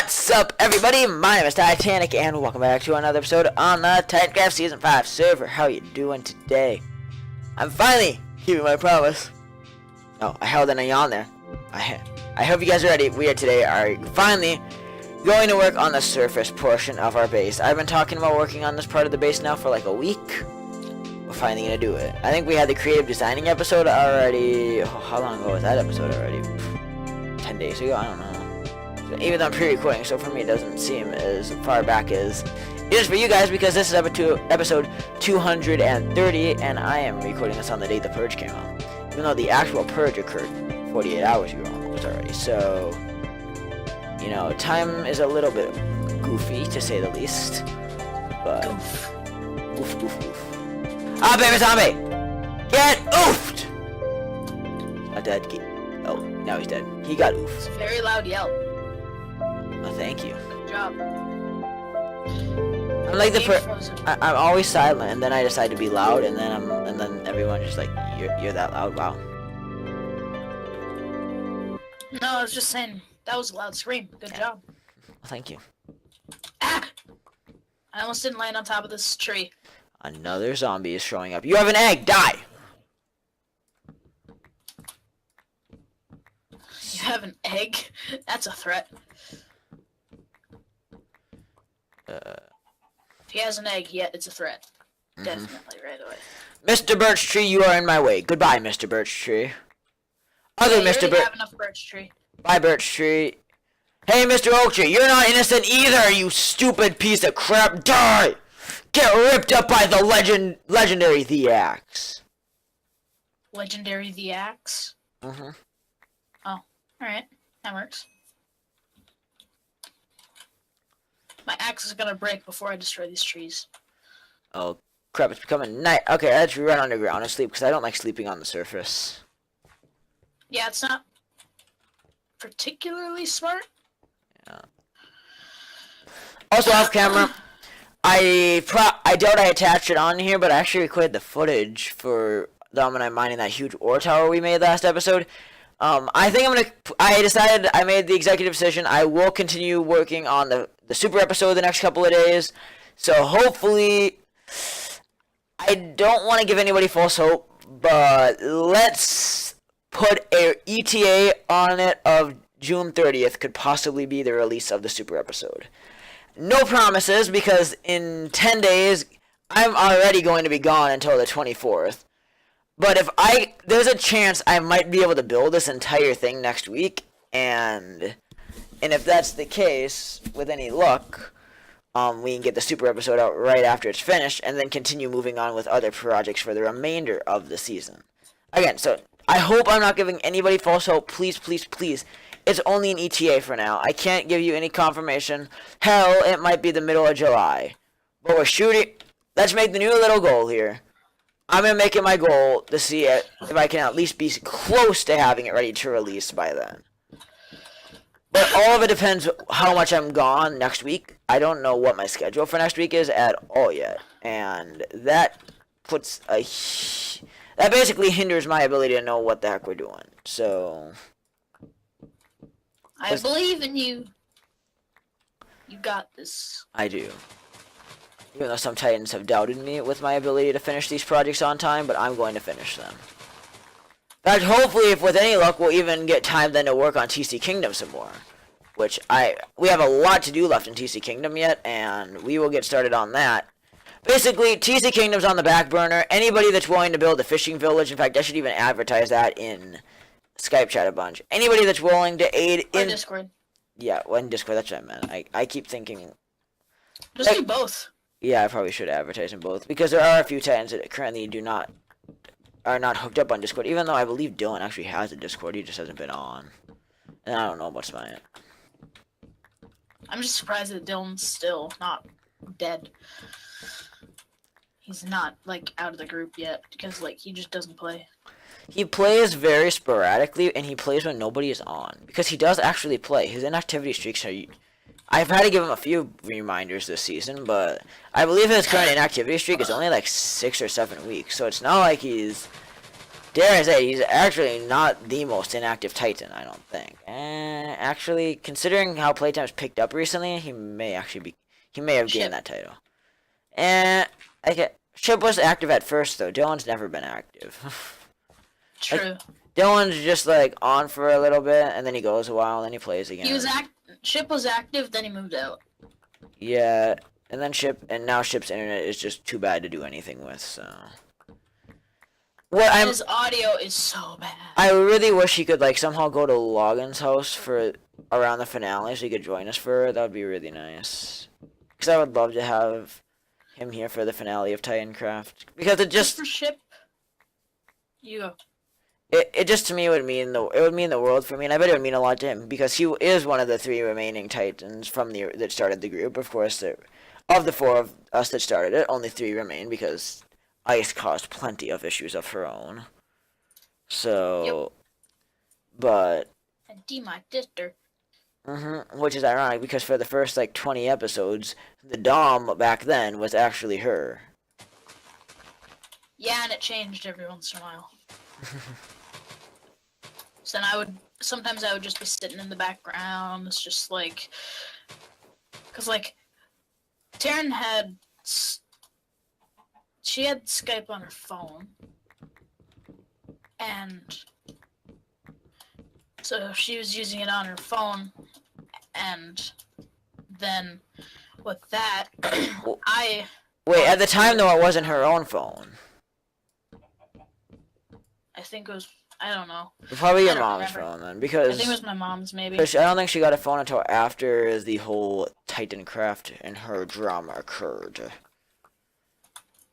What's up, everybody? My name is Titanic, and welcome back to another episode on the Titancraft Season 5 server. How you doing today? I'm finally keeping my promise. Oh, I held in a yawn there. I hope you guys are ready. We are finally going to work on the surface portion of our base. I've been talking about working on this part of the base now for like a week. We're finally going to do it. I think we had the creative designing episode already. Oh, how long ago was that episode already? 10 days ago? I don't know. Even though I'm pre-recording, so for me it doesn't seem as far back as it is for you guys, because this is episode 230, and I am recording this on the day the purge came out. Even though the actual purge occurred 48 hours ago almost already, so, you know, time is a little bit goofy, to say the least, but, oof. Ah, baby zombie! Get oofed! Not dead. Oh, now he's dead. He got oofed. It's a very loud yell. Oh, thank you. Good job. I'm like I'm always silent, and then I decide to be loud, and then everyone's just like, you're that loud. Wow. No, I was just saying that was a loud scream. Good job. Well, thank you. Ah! I almost didn't land on top of this tree. Another zombie is showing up. You have an egg. Die. You have an egg? That's a threat. If he has an egg, yeah, it's a threat. Definitely, right away. Mr. Birch Tree, you are in my way. Goodbye, Mr. Birch Tree. Other Mr. Birch. Have enough Birch Tree. Bye, Birch Tree. Hey, Mr. Oak Tree, you're not innocent either, you stupid piece of crap. Die! Get ripped up by the legendary The Axe. Legendary The Axe? Mm-hmm. Oh, alright. That works. My axe is gonna break before I destroy these trees. Oh, crap, it's becoming night. Okay, I had to run underground and sleep, because I don't like sleeping on the surface. Yeah, it's not particularly smart. Yeah. Also, off camera, I doubt I attached it on here, but I actually recorded the footage for Dom and I mining that huge ore tower we made last episode. I decided, I made the executive decision, I will continue working on the super episode the next couple of days. So hopefully, I don't want to give anybody false hope, but let's put a ETA on it of June 30th could possibly be the release of the super episode. No promises, because in 10 days, I'm already going to be gone until the 24th. But there's a chance I might be able to build this entire thing next week, and if that's the case, with any luck, we can get the super episode out right after it's finished, and then continue moving on with other projects for the remainder of the season. Again, so I hope I'm not giving anybody false hope. Please, please, please. It's only an ETA for now. I can't give you any confirmation. Hell, it might be the middle of July. But we're shooting. Let's make the new little goal here. I'm going to make it my goal to see if I can at least be close to having it ready to release by then. But all of it depends how much I'm gone next week. I don't know what my schedule for next week is at all yet. And that that basically hinders my ability to know what the heck we're doing. So I believe in you. You got this. I do. Even though some Titans have doubted me with my ability to finish these projects on time, but I'm going to finish them. In fact, hopefully, if with any luck, we'll even get time then to work on TC Kingdom some more. Which we have a lot to do left in TC Kingdom yet, and we will get started on that. Basically, TC Kingdom's on the back burner. Anybody that's willing to build a fishing village, in fact, I should even advertise that in Skype chat a bunch. Anybody that's willing to aid in Discord. Yeah, well, in Discord, that's what I meant. I keep thinking. Just do both. Yeah, I probably should advertise in both, because there are a few Titans that currently are not hooked up on Discord, even though I believe Dylan actually has a Discord, he just hasn't been on. And I don't know what's mine. I'm just surprised that Dylan's still not dead. He's not, like, out of the group yet, because, like, he just doesn't play. He plays very sporadically, and he plays when nobody is on, because he does actually play. His inactivity streaks are... I've had to give him a few reminders this season, but I believe his current inactivity streak is only like 6 or 7 weeks, so it's not like he's dare I say, he's actually not the most inactive Titan, I don't think. Actually, considering how playtime's picked up recently, he may have Ship. gained that title. Ship was active at first, though. Dylan's never been active. True. Dylan's just, like, on for a little bit, and then he goes a while, and then he plays again. Ship was active, then he moved out. Yeah, and then now Ship's internet is just too bad to do anything with, so... His audio is so bad. I really wish he could, like, somehow go to Logan's house for around the finale so he could join us for it. That would be really nice. Because I would love to have him here for the finale of Titancraft. Because it just... For Ship, you go. It just, to me, would mean the world for me, and I bet it would mean a lot to him, because he is one of the 3 remaining Titans that started the group. Of course, of the 4 of us that started it, only 3 remain, because... Ice caused plenty of issues of her own. So, yep. But... And my sister. Which is ironic, because for the first, like, 20 episodes, the Dom back then was actually her. Yeah, and it changed every once in a while. So then sometimes I would just be sitting in the background. It's just like... Because, like, Taryn she had Skype on her phone, and so she was using it on her phone, and then with that, Wait, at the time, though, it wasn't her own phone. I think it was, I don't know. Probably your mom's phone, then, because... I think it was my mom's, maybe. Because I don't think she got a phone until after the whole Titancraft and her drama occurred.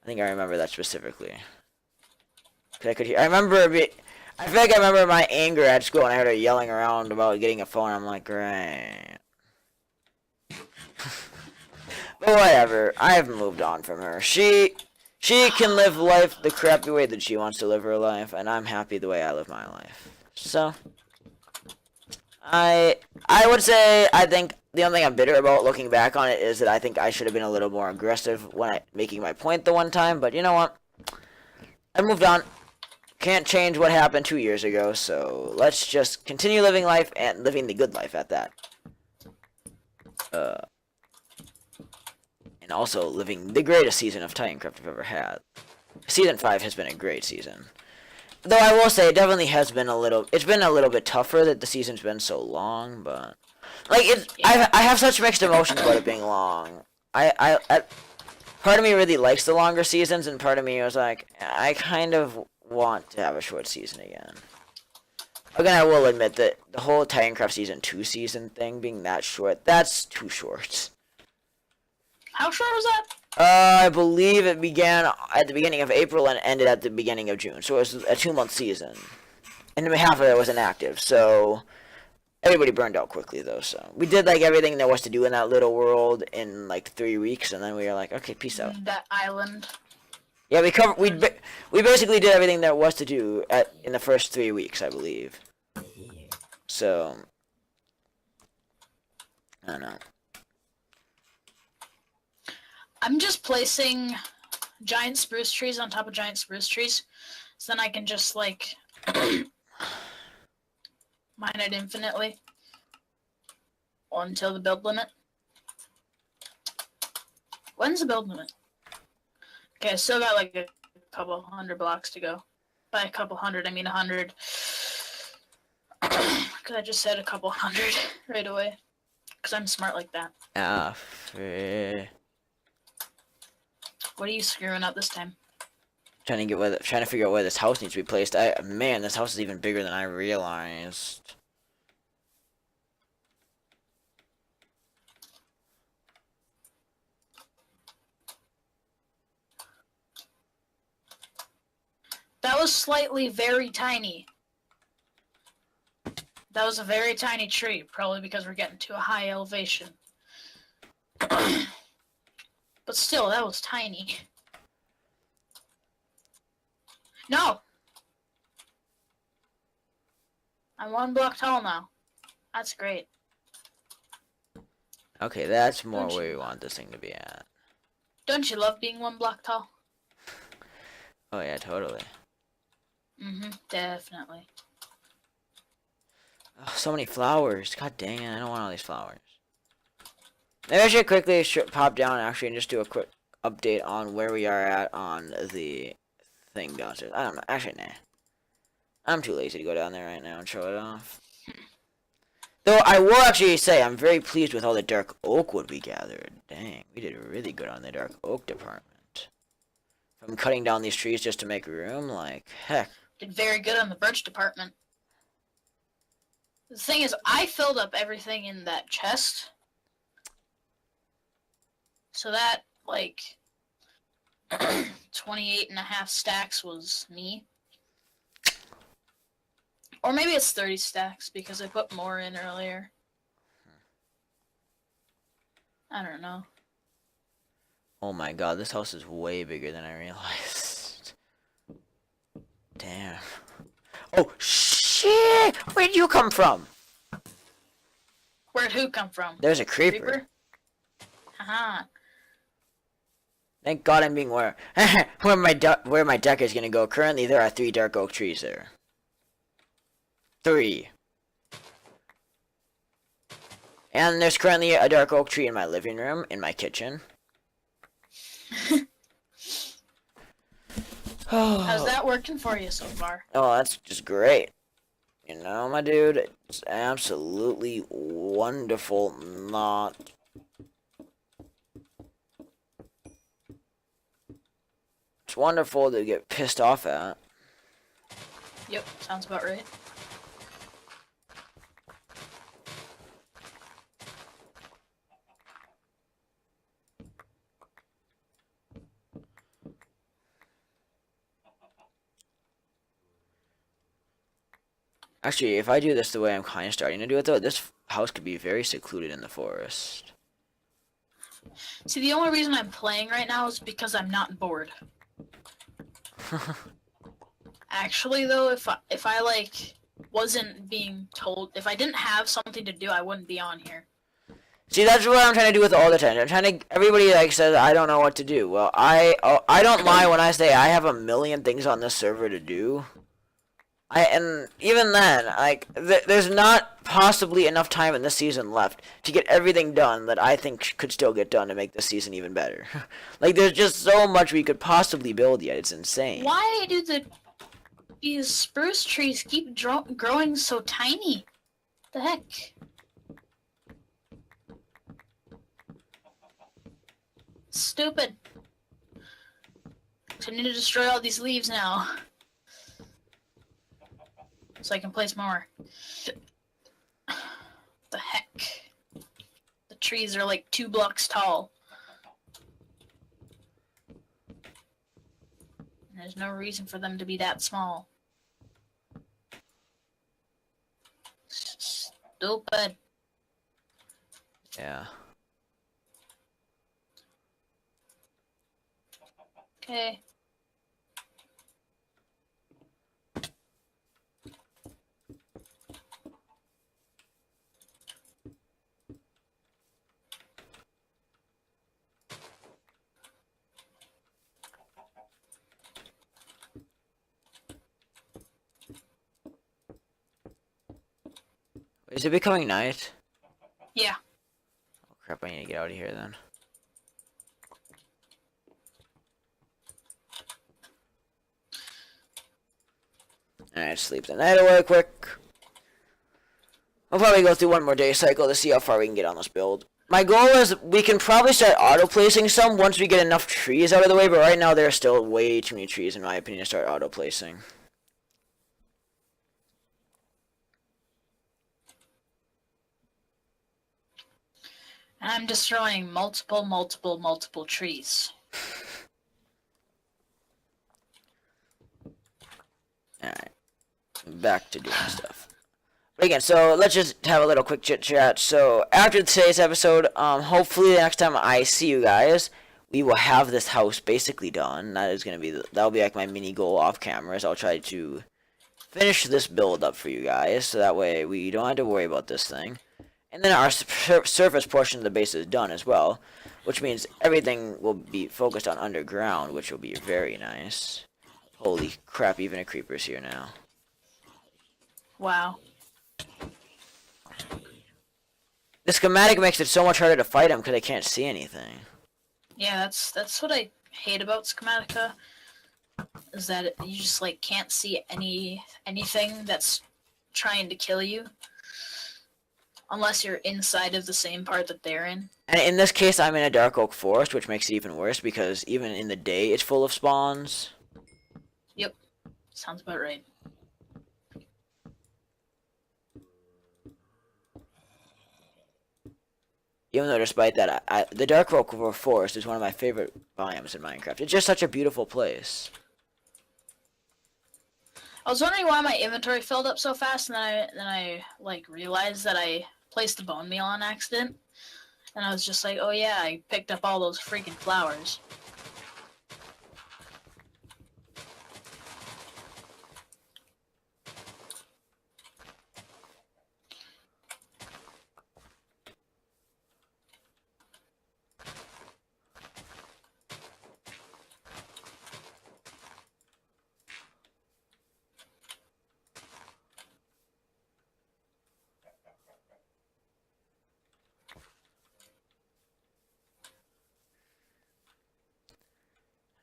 I think I remember that specifically. I feel like I remember my anger at school and I heard her yelling around about getting a phone. I'm like, great. But whatever. I have moved on from her. She can live life the crappy way that she wants to live her life, and I'm happy the way I live my life. So, I would say, I think the only thing I'm bitter about looking back on it is that I think I should have been a little more aggressive when making my point the one time, but you know what? I moved on. Can't change what happened 2 years ago, so let's just continue living life and living the good life at that. And also living the greatest season of Titancraft I've ever had. Season 5 has been a great season. Though I will say, it definitely has been it's been a little bit tougher that the season's been so long, but... Like, I have such mixed emotions about it being long. Part of me really likes the longer seasons, and part of me was like, I kind of want to have a short season again. Again, I will admit that the whole Titancraft Season 2 thing being that short, that's too short. How short was that? I believe it began at the beginning of April and ended at the beginning of June, so it was a 2-month season. And half of it was inactive, so... Everybody burned out quickly, though, so... We did, like, everything there was to do in that little world in, like, 3 weeks, and then we were like, okay, peace out. That island. Yeah, we basically did everything there was to do in the first 3 weeks, I believe. So... I don't know. I'm just placing giant spruce trees on top of giant spruce trees, so then I can just, like... mine it infinitely until the build limit. When's the build limit? Okay, I still got like a couple hundred blocks to go. By a couple hundred, I mean 100. Because I just said a couple hundred right away. Because I'm smart like that. What are you screwing up this time? Trying to figure out where this house needs to be placed. Man, this house is even bigger than I realized. That was slightly very tiny. That was a very tiny tree, probably because we're getting to a high elevation. But still, that was tiny. No! I'm 1 block tall now. That's great. Okay, that's more where we want this thing to be at. Don't you love being 1 block tall? Oh yeah, totally. Definitely. Oh, so many flowers. God dang it, I don't want all these flowers. Maybe I should quickly pop down actually and just do a quick update on where we are at on the thing downstairs. I don't know. Actually, nah. I'm too lazy to go down there right now and show it off. Though I will actually say I'm very pleased with all the dark oak wood we gathered. Dang, we did really good on the dark oak department. From cutting down these trees just to make room, like, heck. Did very good on the birch department. The thing is, I filled up everything in that chest. So that, like, 28.5 stacks was me. Or maybe it's 30 stacks because I put more in earlier. I don't know. Oh my god, this house is way bigger than I realized. Damn. Oh, shit! Where'd you come from? Where'd who come from? There's a creeper. Haha. Thank God I'm being aware. where my deck is gonna go. Currently, there are 3 dark oak trees there. 3. And there's currently a dark oak tree in my living room, in my kitchen. How's that working for you so far? Oh, that's just great. You know, my dude, it's absolutely wonderful. Not. It's wonderful to get pissed off at. Yep, sounds about right. Actually, if I do this the way I'm kind of starting to do it, though, this house could be very secluded in the forest. See, the only reason I'm playing right now is because I'm not bored. Actually, though, if I like wasn't being told, if I didn't have something to do, I wouldn't be on here. See, that's what I'm trying to do with all the time. I'm trying to. Everybody like says I don't know what to do. Well, I don't lie when I say I have a million things on this server to do. And even then, like, there's not possibly enough time in this season left to get everything done that I think could still get done to make this season even better. Like, there's just so much we could possibly build yet. It's insane. Why do these spruce trees keep growing so tiny? The heck? Stupid. So I need to destroy all these leaves now. So I can place more. The heck? The trees are like 2 blocks tall. There's no reason for them to be that small. Stupid. Yeah. Okay. Is it becoming night? Yeah. Oh crap, I need to get out of here then. Alright, sleep the night away quick. I'll probably go through one more day cycle to see how far we can get on this build. My goal is we can probably start auto-placing some once we get enough trees out of the way, but right now there are still way too many trees in my opinion to start auto-placing. And I'm destroying multiple trees. Alright. Back to doing stuff. But again, so let's just have a little quick chit chat. So after today's episode, hopefully the next time I see you guys, we will have this house basically done. That is gonna be that'll be like my mini goal off cameras. I'll try to finish this build up for you guys, so that way we don't have to worry about this thing. And then our surface portion of the base is done as well, which means everything will be focused on underground, which will be very nice. Holy crap, even a creeper's here now. Wow. The schematic makes it so much harder to fight them because they can't see anything. Yeah, that's what I hate about Schematica, is that you just like can't see anything that's trying to kill you unless you're inside of the same part that they're in. And in this case, I'm in a dark oak forest, which makes it even worse because even in the day, it's full of spawns. Yep, sounds about right. Even though, despite that, the dark oak forest is one of my favorite biomes in Minecraft. It's just such a beautiful place. I was wondering why my inventory filled up so fast, and then I like realized that I placed the bone meal on accident, and I was just like, oh yeah, I picked up all those freaking flowers.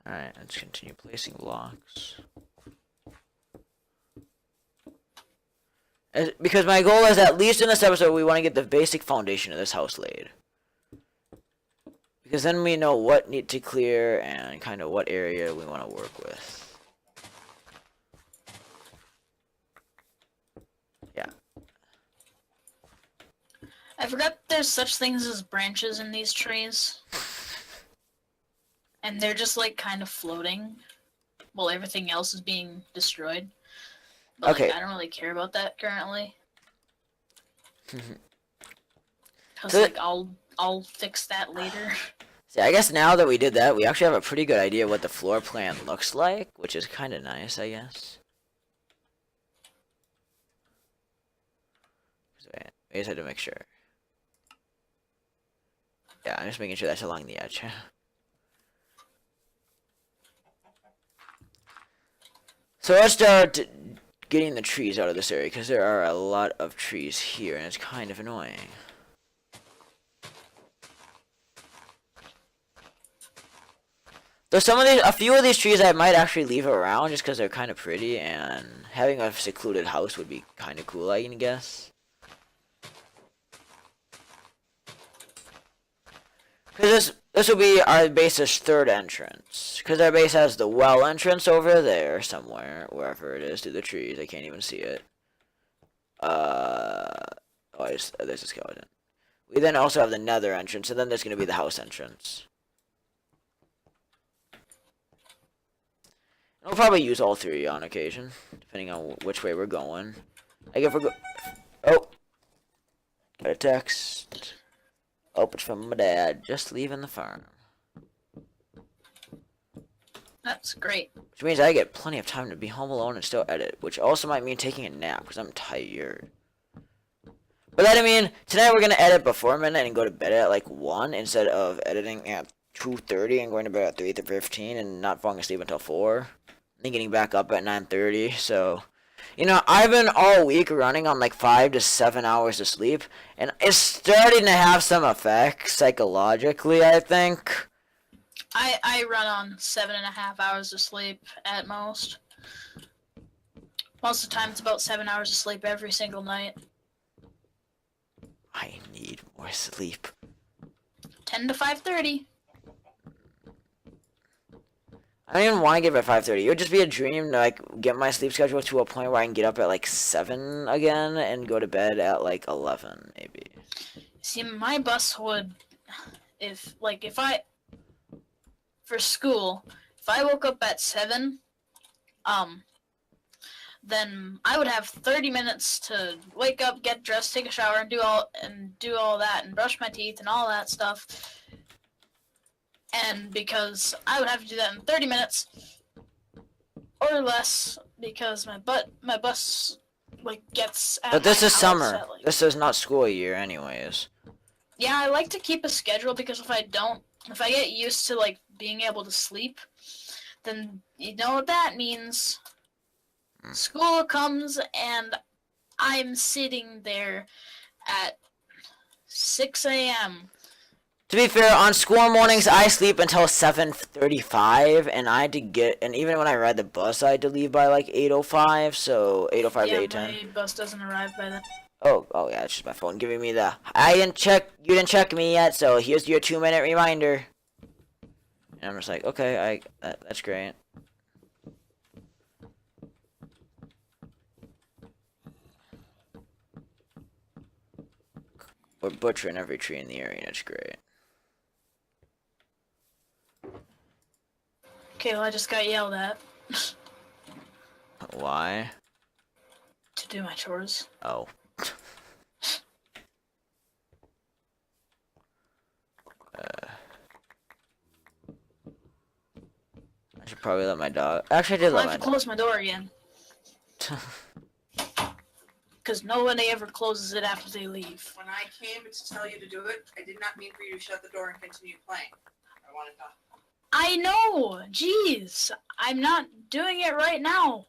Alright, let's continue placing blocks. Because my goal is, at least in this episode, we want to get the basic foundation of this house laid. Because then we know what need to clear and kind of what area we want to work with. Yeah. I forgot there's such things as branches in these trees. And they're just like kind of floating while everything else is being destroyed. But Okay. like, I don't really care about that currently. Cause So- like I'll fix that later. See, I guess now that we did that, we actually have a pretty good idea what the floor plan looks like, which is kind of nice, I guess. I just had to make sure. Yeah, I'm just making sure that's along the edge. So let's start getting the trees out of this area, because there are a lot of trees here, and it's kind of annoying. Though a few of these trees I might actually leave around just because they're kind of pretty, and having a secluded house would be kind of cool, I guess. Because this will be our base's third entrance. Because our base has the well entrance over there somewhere, wherever it is, through the trees. I can't even see it. There's a skeleton. We then also have the nether entrance, and then there's going to be the house entrance. We'll probably use all three on occasion, depending on which way we're going. Like if we're oh, got a text. Oh, it's from my dad. Just leaving the farm. That's great. Which means I get plenty of time to be home alone and still edit. Which also might mean taking a nap because I'm tired. But that I mean, tonight we're gonna edit before midnight and go to bed at like 1 instead of editing at 2:30 and going to bed at 3:15 and not falling asleep until 4. And getting back up at 9:30. So, I've been all week running on like 5 to 7 hours of sleep, and it's starting to have some effects psychologically, I think. I run on 7.5 hours of sleep at most. Most of the time it's about 7 hours of sleep every single night. I need more sleep. 10 to 5:30. I don't even want to get up at 5:30. It would just be a dream to like get my sleep schedule to a point where I can get up at like 7 again and go to bed at like 11 maybe. See, my bus would, for school, if I woke up at 7, then I would have 30 minutes to wake up, get dressed, take a shower, and do all that, and brush my teeth and all that stuff. And because I would have to do that in 30 minutes or less, because my bus gets at But this my is house summer. at, This is not school year anyways. Yeah, I like to keep a schedule because if I get used to being able to sleep, then you know what that means. School comes and I'm sitting there at 6 a.m. To be fair, on school mornings I sleep until 7:35, and I had to get, and even when I ride the bus, I had to leave by like 8:05, so 8:05 to Yeah, 8:10. my bus doesn't arrive by then. Oh yeah, it's just my phone giving me the you didn't check me yet, so here's your 2-minute reminder. And I'm just like, okay, that's great. We're butchering every tree in the area, and it's great. Okay, well, I just got yelled at Why? to do my chores. Oh. I should probably let my dog. Actually, I did I let have my to dog. close my door again. Because nobody ever closes it after they leave. When I came to tell you to do it, I did not mean for you to shut the door and continue playing. I wanted to. I know! Jeez! I'm not doing it right now.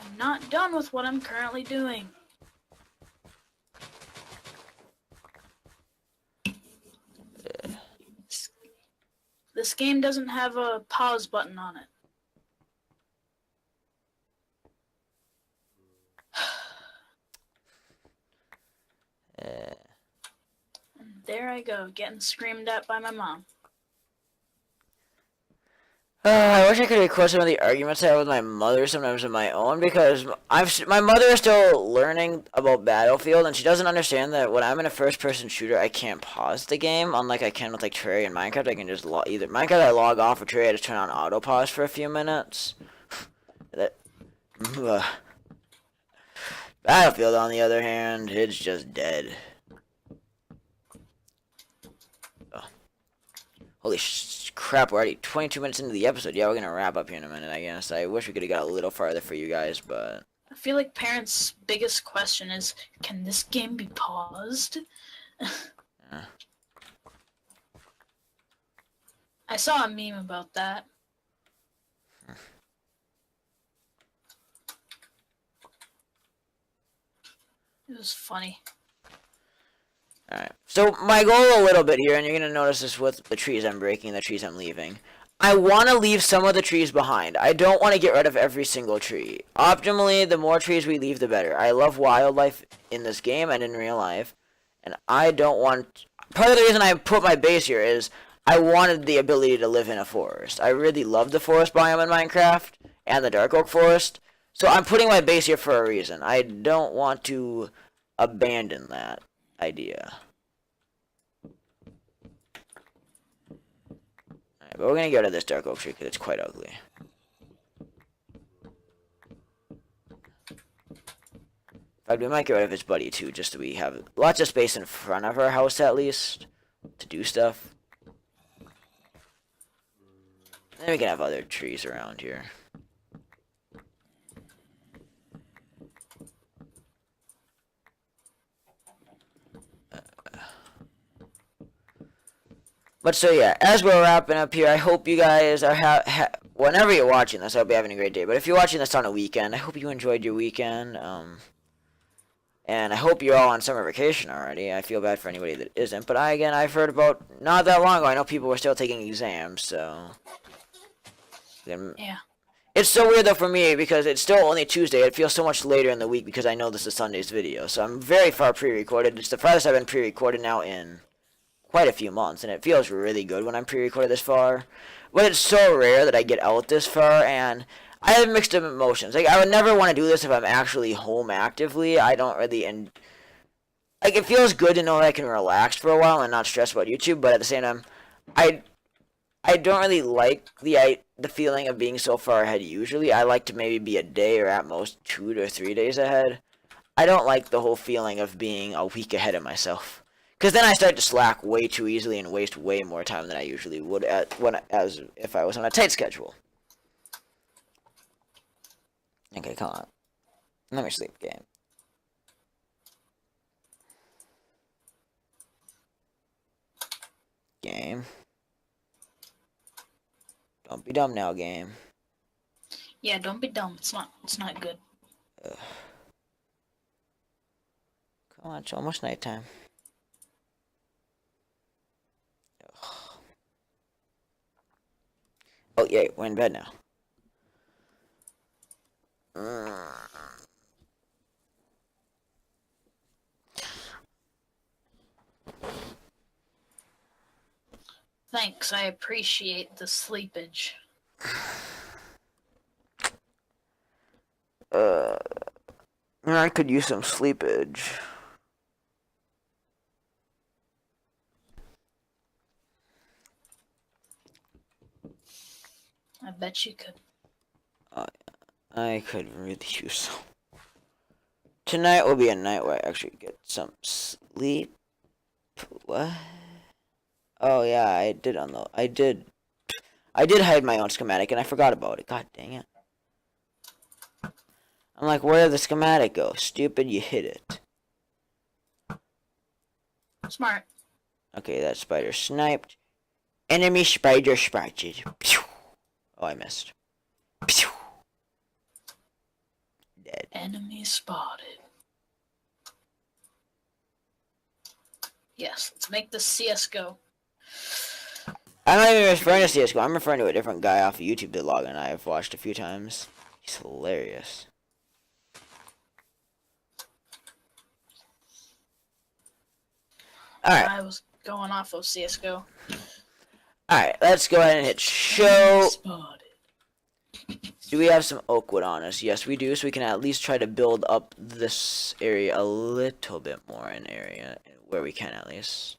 I'm not done with what I'm currently doing. This game doesn't have a pause button on it. And there I go, getting screamed at by my mom. I wish I could record some of the arguments I have with my mother sometimes of my own, because my mother is still learning about Battlefield, and she doesn't understand that when I'm in a first-person shooter, I can't pause the game, unlike I can with like Terraria and Minecraft. I can just either Minecraft I log off, or Terraria I just turn on auto pause for a few minutes. Battlefield, on the other hand, it's just dead. Holy crap, we're already 22 minutes into the episode. Yeah, we're gonna wrap up here in a minute, I guess. I wish we could have got a little farther for you guys, but... I feel like parents' biggest question is, can this game be paused? Yeah. I saw a meme about that. It was funny. Alright, so my goal a little bit here, and you're going to notice this with the trees I'm breaking, the trees I'm leaving. I want to leave some of the trees behind. I don't want to get rid of every single tree. Optimally, the more trees we leave, the better. I love wildlife in this game and in real life, and I don't want... Part of the reason I put my base here is I wanted the ability to live in a forest. I really love the forest biome in Minecraft, and the dark oak forest, so I'm putting my base here for a reason. I don't want to abandon that idea. Alright, but we're gonna get rid of this dark oak tree because it's quite ugly. In fact, we might get rid of his buddy too, just so we have lots of space in front of our house at least to do stuff. Then we can have other trees around here. But so yeah, as we're wrapping up here, I hope you guys are whenever you're watching this, I hope you're having a great day. But if you're watching this on a weekend, I hope you enjoyed your weekend. And I hope you're all on summer vacation already. I feel bad for anybody that isn't. But I've heard about not that long ago. I know people were still taking exams, so. Yeah. It's so weird though for me because it's still only Tuesday. It feels so much later in the week because I know this is Sunday's video. So I'm very far pre-recorded. It's the farthest I've been pre-recorded now in quite a few months, and it feels really good when I'm pre-recorded this far. But it's so rare that I get out this far, and I have mixed emotions. Like, I would never want to do this if I'm actually home actively. I don't really, like, it feels good to know that I can relax for a while and not stress about YouTube, but at the same time, I don't really like the feeling of being so far ahead usually. I like to maybe be a day or at most 2 to 3 days ahead. I don't like the whole feeling of being a week ahead of myself. Because then I start to slack way too easily and waste way more time than I usually would as if I was on a tight schedule. Okay, come on. Let me sleep, game. game. Don't be dumb now, game. Yeah, don't be dumb. It's not good. Ugh. Come on, it's almost nighttime. Ugh. Oh, yeah, we're in bed now. Thanks, I appreciate the sleepage. I could use some sleepage. I bet you could. I could really use some. Tonight will be a night where I actually get some sleep. What? Oh yeah, I did unload. I did hide my own schematic and I forgot about it. God dang it. I'm like, where did the schematic go? Stupid, you hit it. Smart. Okay, that spider sniped. Enemy spider spotted. Pew! Oh, I missed. Pew! Dead. Enemy spotted. Yes, let's make this CS:GO. I'm not even referring to CSGO. I'm referring to a different guy off of YouTube that Log and I have watched a few times. He's hilarious. Alright. I was going off of CS:GO. Alright, let's go ahead and hit show. Spotted. Do we have some oak wood on us? Yes, we do, so we can at least try to build up this area a little bit more in area, where we can at least.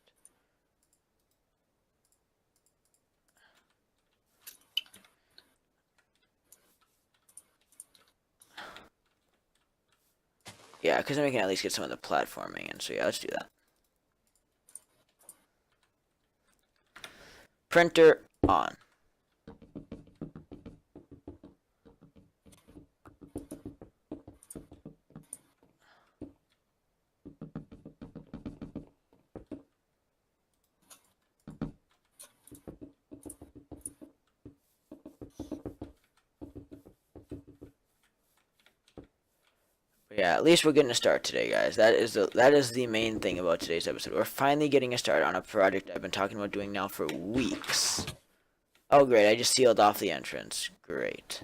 Yeah, because then we can at least get some of the platforming in, so yeah, let's do that. Printer on. Yeah, at least we're getting a start today, guys. That is the main thing about today's episode. We're finally getting a start on a project I've been talking about doing now for weeks. Oh, great. I just sealed off the entrance. Great.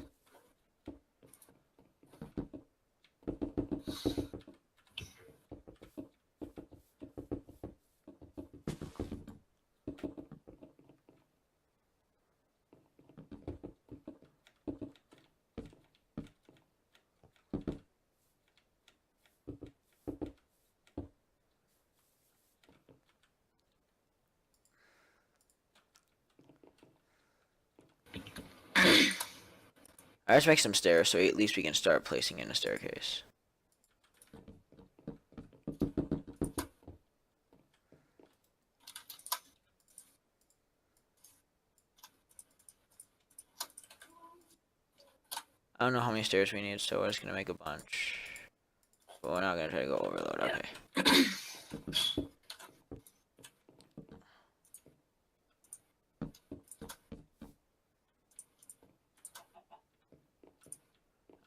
Let's make some stairs so at least we can start placing in a staircase. I don't know how many stairs we need, so we're just gonna make a bunch. But we're not gonna try to go overload, okay.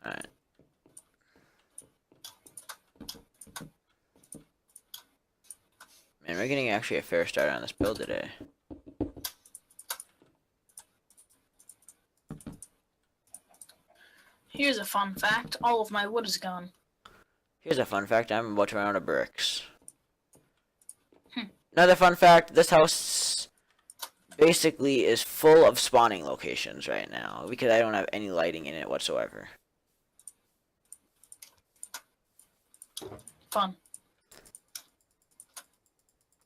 Alright. Man, we're getting actually a fair start on this build today. Here's a fun fact. All of my wood is gone. Here's a fun fact, I'm about to run out of bricks. Another fun fact, this house basically is full of spawning locations right now because I don't have any lighting in it whatsoever. Fun.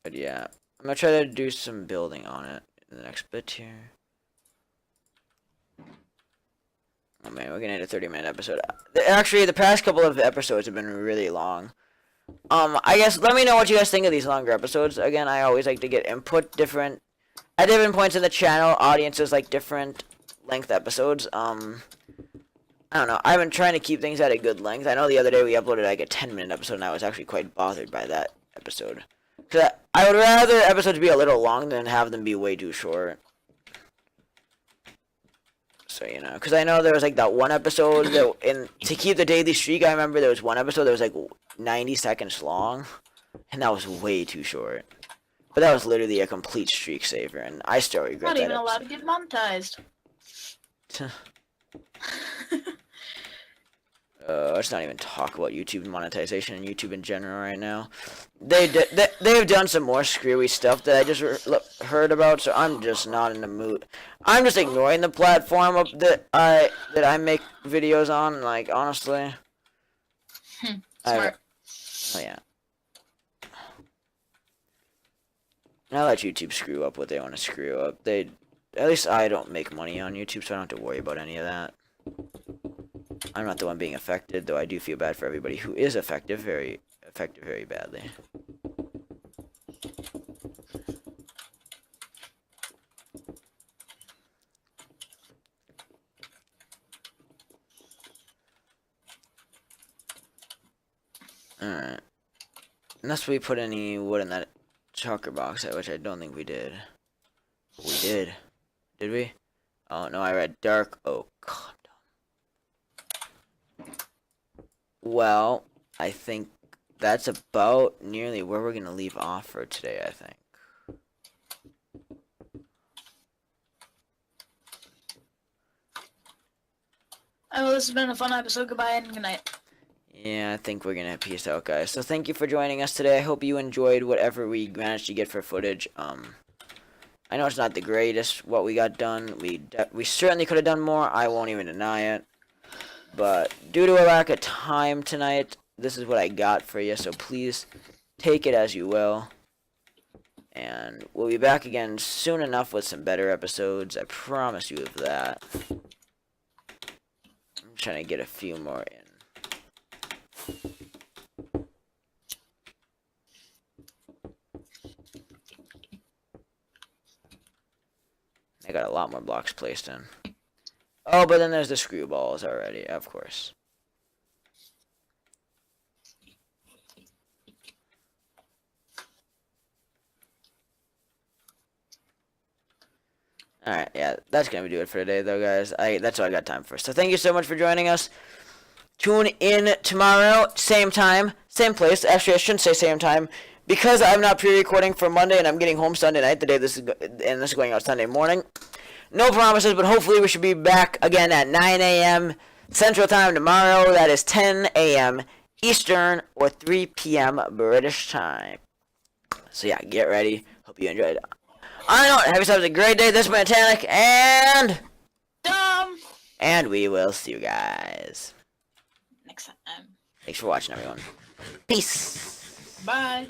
But yeah, I'm gonna try to do some building on it in the next bit here. Oh man, we're gonna hit a 30-minute episode. Actually, the past couple of episodes have been really long. I guess let me know what you guys think of these longer episodes. Again, I always like to get input at different points in the channel. Audiences like different length episodes. I don't know. I've been trying to keep things at a good length. I know the other day we uploaded like a 10-minute episode, and I was actually quite bothered by that episode. Cause I would rather episodes be a little long than have them be way too short. So, you know, because I know there was like that one episode that, to keep the daily streak, I remember there was one episode that was like 90 seconds long, and that was way too short. But that was literally a complete streak saver, and I still regret Not that even allowed episode. to get monetized. Let's not even talk about YouTube monetization and YouTube in general right now. They've done some more screwy stuff that I just heard about, so I'm just not in the mood. I'm just ignoring the platform that I make videos on. Like, honestly, Smart. oh yeah. I let YouTube screw up what they want to screw up. At least I don't make money on YouTube, so I don't have to worry about any of that. I'm not the one being affected, though I do feel bad for everybody who is affected very badly. Alright. Unless we put any wood in that chalker box, which I don't think we did. We did. Did we? Oh, no, I read dark oak. Well, I think that's about nearly where we're going to leave off for today, I think. Oh, this has been a fun episode. Goodbye and good night. Yeah, I think we're going to peace out, guys. So thank you for joining us today. I hope you enjoyed whatever we managed to get for footage. I know it's not the greatest what we got done. We certainly could have done more. I won't even deny it. But due to a lack of time tonight, this is what I got for you. So please take it as you will. And we'll be back again soon enough with some better episodes. I promise you of that. I'm trying to get a few more in. I got a lot more blocks placed in. Oh, but then there's the screw balls already, of course. Alright, yeah, that's gonna do it for today, though, guys. That's all I got time for. So thank you so much for joining us. Tune in tomorrow, same time, same place. Actually, I shouldn't say same time, because I'm not pre-recording for Monday, and I'm getting home Sunday night, this is going out Sunday morning. No promises, but hopefully we should be back again at 9 a.m. Central Time tomorrow. That is 10 a.m. Eastern or 3 p.m. British Time. So yeah, get ready. Hope you enjoyed it. I know. Have yourselves a great day. This has been Titanic, and we will see you guys Next time. Thanks for watching, everyone. Peace. Bye.